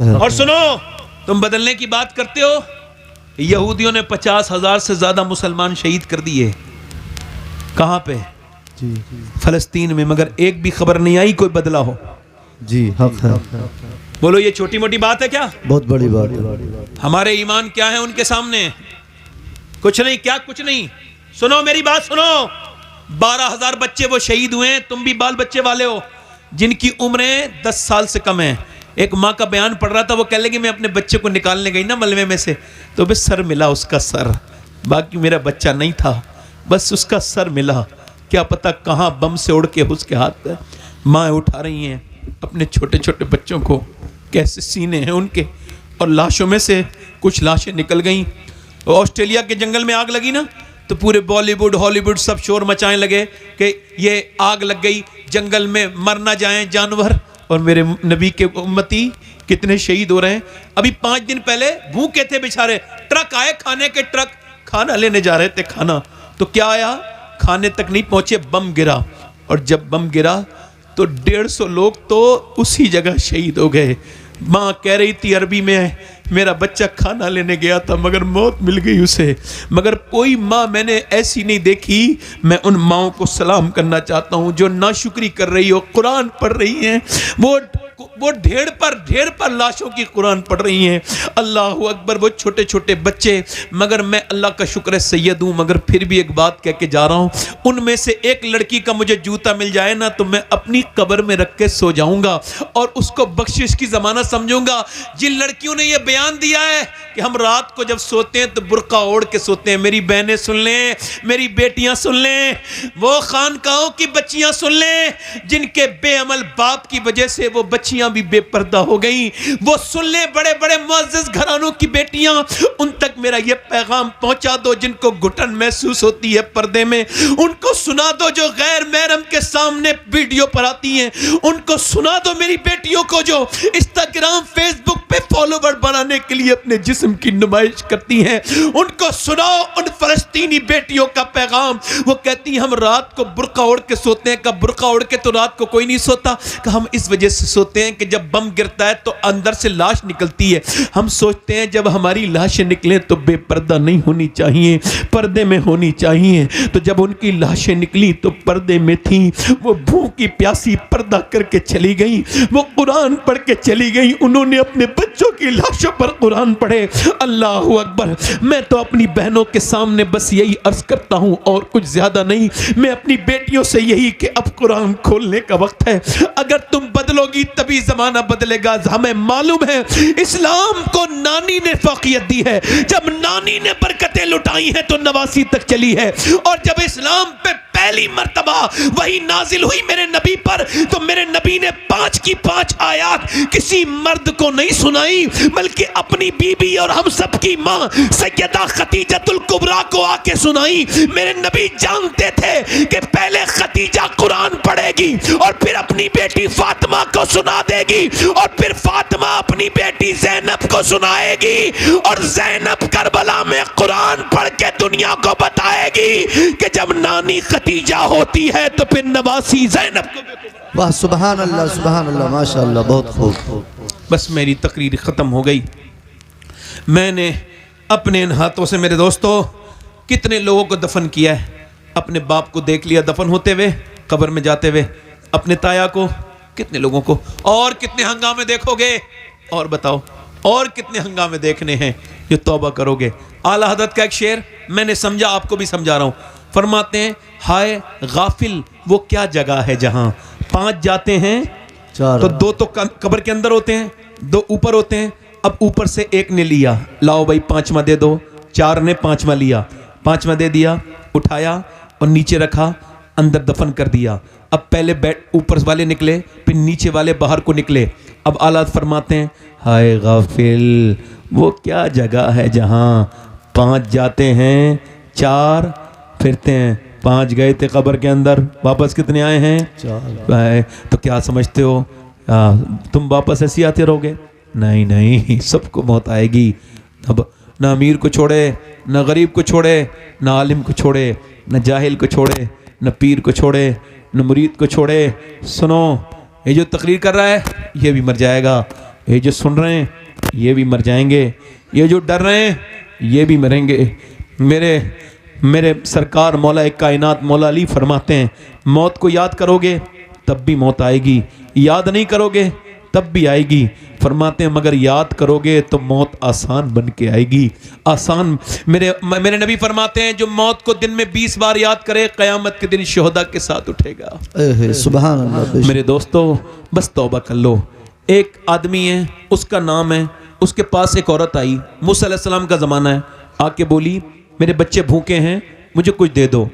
اور سنو، تم بدلنے کی بات کرتے ہو، یہودیوں نے 50,000 سے زیادہ مسلمان شہید کر دیے. کہاں پہ؟ فلسطین میں. مگر ایک بھی خبر نہیں آئی کوئی بدلا ہو. جی حق ہے. بولو یہ چھوٹی موٹی بات ہے کیا؟ بہت بڑی بات ہے. ہمارے ایمان کیا ہے ان کے سامنے؟ کچھ نہیں. کیا کچھ نہیں؟ سنو میری بات سنو. 12,000 بچے وہ شہید ہوئے ہیں. تم بھی بال بچے والے ہو جن کی عمریں 10 سال سے کم ہیں. ایک ماں کا بیان پڑھ رہا تھا، وہ کہہ لے کہ میں اپنے بچے کو نکالنے گئی نا ملوے میں سے، تو بس سر ملا اس کا سر، باقی میرا بچہ نہیں تھا، بس اس کا سر ملا. کیا پتہ کہاں بم سے اڑ کے اس کے ہاتھ پہ. ماں اٹھا رہی ہیں اپنے چھوٹے چھوٹے بچوں کو، کیسے سینے ہیں ان کے، اور لاشوں میں سے کچھ لاشیں نکل گئیں. آسٹریلیا کے جنگل میں آگ لگی نا تو پورے بالی ووڈ ہالی ووڈ سب شور مچائیں لگے کہ یہ آگ لگ گئی، جنگل میں مر نہ جائیں جانور. اور میرے نبی کے امتی کتنے شہید ہو رہے ہیں. ابھی 5 دن پہلے بھوکے تھے بیچارے، ٹرک آئے کھانے کے، ٹرک کھانا لینے جا رہے تھے کھانا، تو کیا آیا؟ کھانے تک نہیں پہنچے، بم گرا. اور جب بم گرا تو 150 لوگ تو اسی جگہ شہید ہو گئے. ماں کہہ رہی تھی عربی میں، میرا بچہ کھانا لینے گیا تھا مگر موت مل گئی اسے. مگر کوئی ماں میں نے ایسی نہیں دیکھی. میں ان ماؤں کو سلام کرنا چاہتا ہوں جو ناشکری کر رہی ہو، قرآن پڑھ رہی ہیں، وہ ڈھیر پر لاشوں کی قرآن پڑھ رہی ہیں. اللہ اکبر. وہ چھوٹے چھوٹے بچے. مگر میں اللہ کا شکر سید ہوں، مگر پھر بھی ایک بات کہہ کے جا رہا ہوں، ان میں سے ایک لڑکی کا مجھے جوتا مل جائے نا تو میں اپنی قبر میں رکھ کے سو جاؤں گا اور اس کو بخشش کی ضمانت سمجھوں گا. جن لڑکیوں نے یہ بیان دیا ہے کہ ہم رات کو جب سوتے ہیں تو برقع اوڑھ کے سوتے ہیں، میری بہنیں سن لیں، میری بیٹیاں سن لیں، وہ خانقاہوں کی بچیاں سن لیں جن کے بے عمل باپ کی وجہ سے وہ بچیاں بھی بے پردہ ہو گئیں، وہ سن لیں. بڑے بڑے معزز گھرانوں کی بیٹیاں، ان تک میرا یہ پیغام پہنچا دو. جن کو گھٹن محسوس ہوتی ہے پردے میں، ان کو سنا دو. جو غیر محرم کے سامنے ویڈیو پر آتی ہیں، ان کو سنا دو. میری بیٹیوں کو جو انسٹاگرام فیس بک پہ فالوور بنانے کے لیے اپنے جسم کی نمائش کرتی ہیں، ان کو سناؤ ان فلسطینی بیٹیوں کا پیغام. وہ کہتی ہیں ہم رات کو برقع اوڑھ کے سوتے ہیں. کہ برقع اوڑھ کے تو رات کو کوئی نہیں سوتا. کہ ہم اس وجہ سے سوتے ہیں کہ جب بم گرتا ہے تو اندر سے لاش نکلتی ہے. ہم سوچتے ہیں جب ہماری لاشیں نکلیں تو بے پردہ نہیں ہونی چاہیے، پردے میں ہونی چاہیے. تو جب ان کی لاشیں نکلی تو پردے میں تھیں. وہ بھوکی پیاسی پردہ کر کے چلی گئی، وہ قرآن پڑھ کے چلی گئی. انہوں نے اپنے بچوں کی لاشوں پر قرآن پڑھے. اللہ اکبر. میں تو اپنی بہنوں کے سامنے بس یہی عرض کرتا ہوں اور کچھ زیادہ نہیں. میں اپنی بیٹیوں سے یہی کہ اب قرآن کھولنے کا وقت ہے. اگر تم بدلو گی تبھی زمانہ بدلے گا. ہمیں معلوم ہے اسلام کو نانی نے فوقیت دی ہے. جب نانی نے برکتیں لٹائی ہیں تو نواسی تک چلی ہے. اور جب اسلام پہ پہلی مرتبہ وہی نازل ہوئی میرے نبی پر تو میرے نبی نے 5 کی 5 آیات کسی مرد کو نہیں سنائی بلکہ اپنی بیوی اور ہم سب کی ماں سیدہ خدیجہ الکبریٰ کو آ کے سنائی. میرے نبی جانتے تھے کہ پہلے خدیجہ قرآن پڑھے گی اور پھر اپنی بیٹی فاطمہ کو سنا دے گی اور پھر فاطمہ اپنی بیٹی زینب کو سنائے گی اور زینب کربلا میں قرآن پڑھ کے دنیا کو بتائے گی کہ جب نانی خدیجہ ہوتی ہے تو پھر نواسی زینب کو. واہ سبحان اللہ ماشاءاللہ. بہت خوب. بس میری تقریر ختم ہو گئی. میں نے اپنے ان ہاتھوں سے میرے دوستو کتنے لوگوں کو دفن کیا ہے. اپنے باپ کو دیکھ لیا دفن ہوتے ہوئے، قبر میں جاتے ہوئے، اپنے تایا کو، کتنے لوگوں کو، اور کتنے ہنگامے دیکھو گے. اور بتاؤ اور کتنے ہنگامے دیکھنے ہیں جو توبہ کرو گے. اعلیٰ حضرت کا ایک شعر میں نے سمجھا، آپ کو بھی سمجھا رہا ہوں. فرماتے ہیں ہائے غافل وہ کیا جگہ ہے جہاں 5 جاتے ہیں تو 2 تو قبر کے اندر ہوتے ہیں، 2 اوپر ہوتے ہیں. اب اوپر سے ایک نے لیا، لاؤ بھائی 5واں دے دو. 4 نے 5واں لیا، 5واں دے دیا، اٹھایا اور نیچے رکھا، اندر دفن کر دیا. اب پہلے اوپر والے نکلے، پھر نیچے والے باہر کو نکلے. اب اعلیٰ فرماتے ہیں ہائے غافل وہ کیا جگہ ہے جہاں 5 جاتے ہیں 4 پھرتے ہیں. 5 گئے تھے قبر کے اندر، واپس کتنے آئے ہیں 4. تو کیا سمجھتے ہو تم واپس ایسے آتے رہو گے؟ نہیں، سب کو موت آئے گی. اب نہ امیر کو چھوڑے، نہ غریب کو چھوڑے، نہ عالم کو چھوڑے، نہ جاہل کو چھوڑے، نہ پیر کو چھوڑے، نہ مرید کو چھوڑے. سنو، یہ جو تقریر کر رہا ہے یہ بھی مر جائے گا، یہ جو سن رہے ہیں یہ بھی مر جائیں گے, یہ جو ڈر رہے ہیں یہ بھی مریں گے. میرے سرکار مولا کائنات مولا علی فرماتے ہیں موت کو یاد کرو گے تب بھی موت آئے گی, یاد نہیں کرو گے تب بھی آئے گی. فرماتے ہیں مگر یاد کرو گے تو موت آسان بن کے آئے گی, آسان. میرے نبی فرماتے ہیں جو موت کو دن میں 20 بار یاد کرے قیامت کے دن شہداء کے ساتھ اٹھے گا. سبحان اللہ. میرے دوستو بس توبہ کر لو. ایک آدمی ہے, اس کا نام ہے, اس کے پاس ایک عورت آئی, موسیٰ علیہ السلام کا زمانہ ہے, آ کے بولی میرے بچے بھوکے ہیں مجھے کچھ دے دو.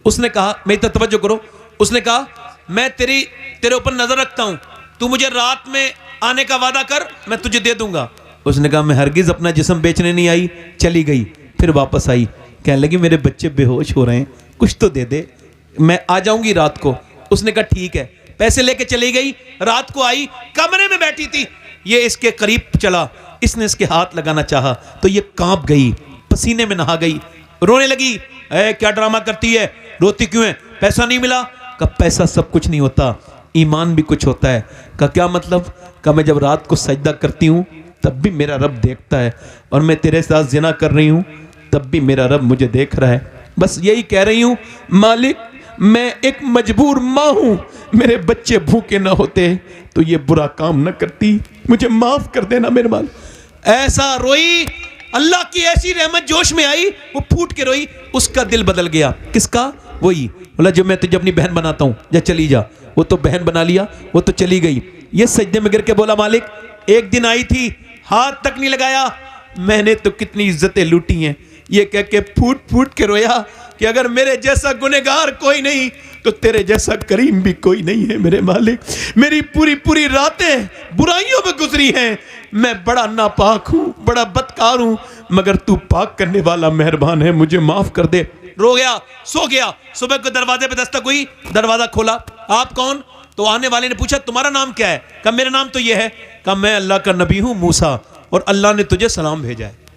اس نے کہا میری طرف توجہ کرو, اس نے کہا میں تیرے اوپر نظر رکھتا ہوں, تو مجھے رات میں آنے کا وعدہ کر میں تجھے دے دوں گا. اس نے کہا میں ہرگز اپنا جسم بیچنے نہیں آئی. چلی گئی, پھر واپس آئی, کہنے لگی میرے بچے بے ہوش ہو رہے ہیں کچھ تو دے دے, میں آ جاؤں گی رات کو. اس نے کہا ٹھیک ہے, پیسے لے کے چلی گئی. رات کو آئی, کمرے میں بیٹھی تھی, یہ اس کے قریب چلا, اس نے اس کے ہاتھ لگانا چاہا تو یہ کانپ گئی, پسینے میں نہا گئی, رونے لگی. اے کیا ڈرامہ کرتی ہے, روتی کیوں ہے, پیسہ نہیں ملا. کہا پیسہ سب کچھ نہیں ہوتا, ایمان بھی کچھ ہوتا ہے. کہا کیا مطلب. کہا میں جب رات کو سجدہ کرتی ہوں تب بھی میرا رب دیکھتا ہے, اور میں تیرے ساتھ زنا کر رہی ہوں تب بھی میرا رب مجھے دیکھ رہا ہے. بس یہی کہہ رہی ہوں مالک میں ایک مجبور ماں ہوں, میرے بچے بھوکے نہ ہوتے تو یہ برا کام نہ کرتی, مجھے معاف کر دینا میرے مالک. ایسا روئی, اللہ کی ایسی رحمت جوش میں آئی, وہ پھوٹ کے روئی, اس کا دل بدل گیا. کس کا؟ وہی بولا جب میں تجھے اپنی بہن بناتا ہوں جا چلی جا. وہ تو بہن بنا لیا, وہ تو چلی گئی. یہ سجدے میں گر کے بولا مالک ایک دن آئی تھی ہاتھ تک نہیں لگایا, میں نے تو کتنی عزتیں لوٹی ہیں. یہ کہہ کے پھوٹ پھوٹ کے رویا کہ اگر میرے جیسا گنہگار کوئی نہیں تو تیرے جیسا کریم بھی کوئی نہیں ہے میرے مالک. میری پوری راتیں برائیوں میں گزری ہیں, میں بڑا ناپاک ہوں, بڑا بدکار ہوں, مگر تو پاک کرنے والا مہربان ہے, مجھے معاف کر دے. رو گیا, سو گیا. صبح کو دروازے پہ دستک ہوئی, دروازہ کھولا. آپ کون؟ تو آنے والے نے پوچھا تمہارا نام کیا ہے؟ کہا میرا نام تو یہ ہے. کہا میں اللہ کا نبی ہوں موسیٰ, اور اللہ نے تجھے سلام بھیجا ہے.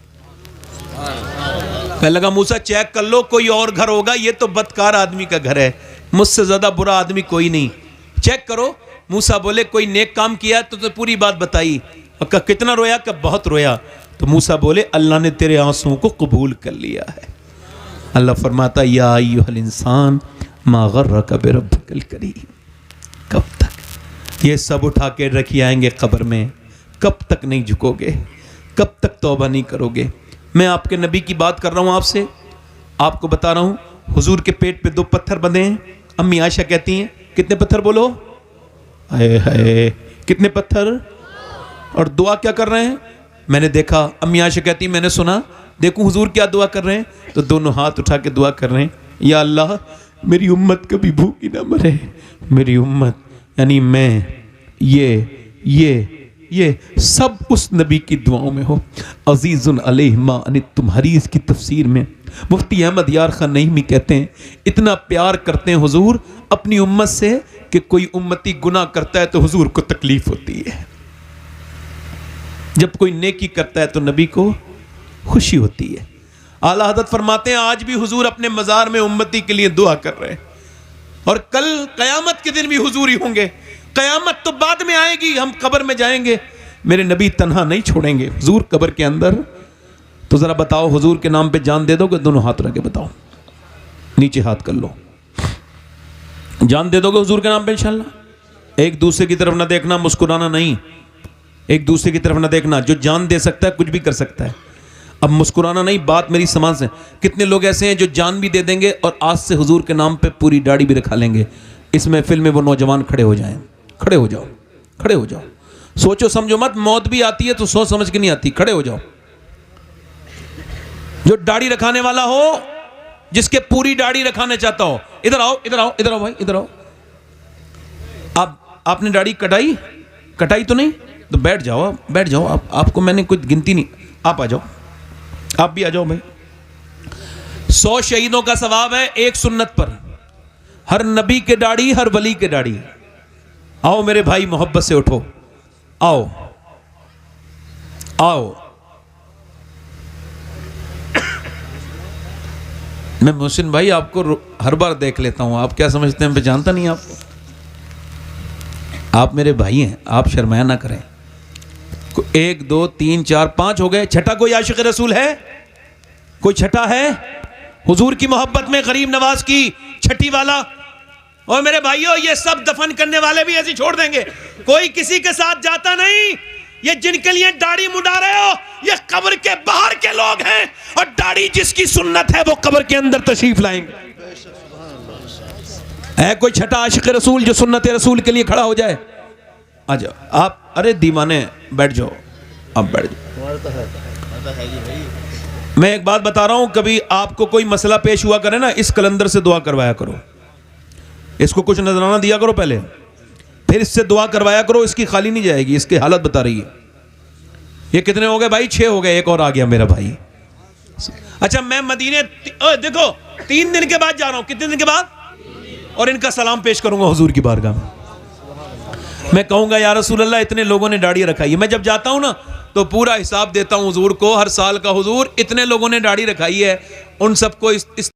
کہنے لگا موسیٰ چیک کر لو کوئی اور گھر ہوگا, یہ تو بدکار آدمی کا گھر ہے, مجھ سے زیادہ برا آدمی کوئی نہیں, چیک کرو. موسیٰ بولے کوئی نیک کام کیا تو پوری بات بتائی. اور کہا کتنا رویا؟ کہ بہت رویا. تو موسیٰ بولے اللہ نے تیرے آنسوؤں کو قبول کر لیا ہے. اللہ فرماتا یا ایھا الانسان ما غرک بربک الکریم. کب تک یہ سب اٹھا کے رکھی آئیں گے قبر میں, کب تک نہیں جھکو گے, کب تک توبہ نہیں کرو گے. میں آپ کے نبی کی بات کر رہا ہوں آپ سے, آپ کو بتا رہا ہوں حضور کے پیٹ پہ 2 پتھر بندھے ہیں. امی عائشہ کہتی ہیں کتنے پتھر بولو, اے ہائے کتنے پتھر, اور دعا کیا کر رہے ہیں. میں نے دیکھا, امی عائشہ کہتی ہیں میں نے سنا, دیکھوں حضور کیا دعا کر رہے ہیں, تو دونوں ہاتھ اٹھا کے دعا کر رہے ہیں یا اللہ میری امت کبھی بھوکی نہ مرے, میری امت یعنی میں, یہ سب اس نبی کی دعاؤں میں ہو. عزیز علیہ ما عنتم حریص کی تفسیر میں مفتی احمد یار خان نعیمی کہتے ہیں اتنا پیار کرتے ہیں حضور اپنی امت سے کہ کوئی امتی گناہ کرتا ہے تو حضور کو تکلیف ہوتی ہے, جب کوئی نیکی کرتا ہے تو نبی کو خوشی ہوتی ہے. اعلیٰ حضرت فرماتے ہیں آج بھی حضور اپنے مزار میں امتی کے لیے دعا کر رہے ہیں, اور کل قیامت کے دن بھی حضور ہی ہوں گے. قیامت تو بعد میں آئے گی, ہم قبر میں جائیں گے, میرے نبی تنہا نہیں چھوڑیں گے حضور قبر کے اندر. تو ذرا بتاؤ حضور کے نام پہ جان دے دو گے؟ دونوں ہاتھ رکھ کے بتاؤ, نیچے ہاتھ کر لو, جان دے دو گے حضور کے نام پہ انشاءاللہ؟ ایک دوسرے کی طرف نہ دیکھنا, مسکرانا نہیں, ایک دوسرے کی طرف نہ دیکھنا. جو جان دے سکتا ہے کچھ بھی کر سکتا ہے. اب مسکرانا نہیں, بات میری سماج سے. کتنے لوگ ایسے ہیں جو جان بھی دے دیں گے اور آج سے حضور کے نام پہ پوری داڑھی بھی رکھا لیں گے. اس محفل میں وہ نوجوان کھڑے ہو جائیں, کھڑے ہو جاؤ, کھڑے ہو جاؤ. سوچو سمجھو مت, موت بھی آتی ہے تو سوچ سمجھ کے نہیں آتی. کھڑے ہو جاؤ. جو داڑھی رکھانے والا ہو, جس کے پوری داڑھی رکھانا چاہتا ہو, ادھر آؤ, ادھر آؤ, ادھر آؤ بھائی, ادھر آؤ. آپ نے داڑھی کٹائی تو نہیں, تو بیٹھ جاؤ, بیٹھ جاؤ. آپ کو میں نے کوئی گنتی نہیں, آپ آ جاؤ, آپ بھی آ جاؤ بھائی. 100 شہیدوں کا ثواب ہے ایک سنت پر, ہر نبی کے داڑھی, ہر ولی کے داڑھی. آؤ میرے بھائی محبت سے اٹھو, آؤ آؤ. میں محسن بھائی آپ کو ہر بار دیکھ لیتا ہوں, آپ کیا سمجھتے ہیں میں جانتا نہیں آپ کو. آپ میرے بھائی ہیں, آپ شرمایا نہ کریں. 1 2 3 4 5 ہو گئے. چھٹا کوئی عاشق رسول ہے؟ کوئی چھٹا ہے حضور کی محبت میں غریب نواز کی چھٹی والا؟ اور میرے بھائیوں یہ سب دفن کرنے والے بھی ایسے چھوڑ دیں گے, کوئی کسی کے ساتھ جاتا نہیں. یہ جن کے لیے داڑھی مڈا رہے ہو یہ قبر کے باہر کے لوگ ہیں, اور داڑھی جس کی سنت ہے وہ قبر کے اندر تشریف لائیں گے. ہے کوئی چھٹا عاشق رسول جو سنت رسول کے لیے کھڑا ہو جائے؟ آ جاؤ آپ. ارے دیوانے بیٹھ جاؤ, آپ بیٹھ جاؤ. میں ایک بات بتا رہا ہوں, کبھی آپ کو کوئی مسئلہ پیش ہوا کرے نا, اس کلندر سے دعا کروایا کرو, اس کو کچھ نذرانہ دیا کرو پہلے, پھر اس سے دعا کروایا کرو, اس کی خالی نہیں جائے گی, اس کی حالت بتا رہی ہے. یہ کتنے ہو گئے بھائی؟ 6 ہو گئے, ایک اور آ گیا میرا بھائی. اچھا میں مدینے دیکھو 3 دن کے بعد جا رہا ہوں. کتنے دن کے بعد؟ اور ان کا سلام پیش کروں گا حضور کی بارگاہ میں. میں کہوں گا یا رسول اللہ اتنے لوگوں نے داڑھی رکھائی ہے. میں جب جاتا ہوں نا تو پورا حساب دیتا ہوں حضور کو, ہر سال کا حضور اتنے لوگوں نے داڑھی رکھائی ہے, ان سب کو اس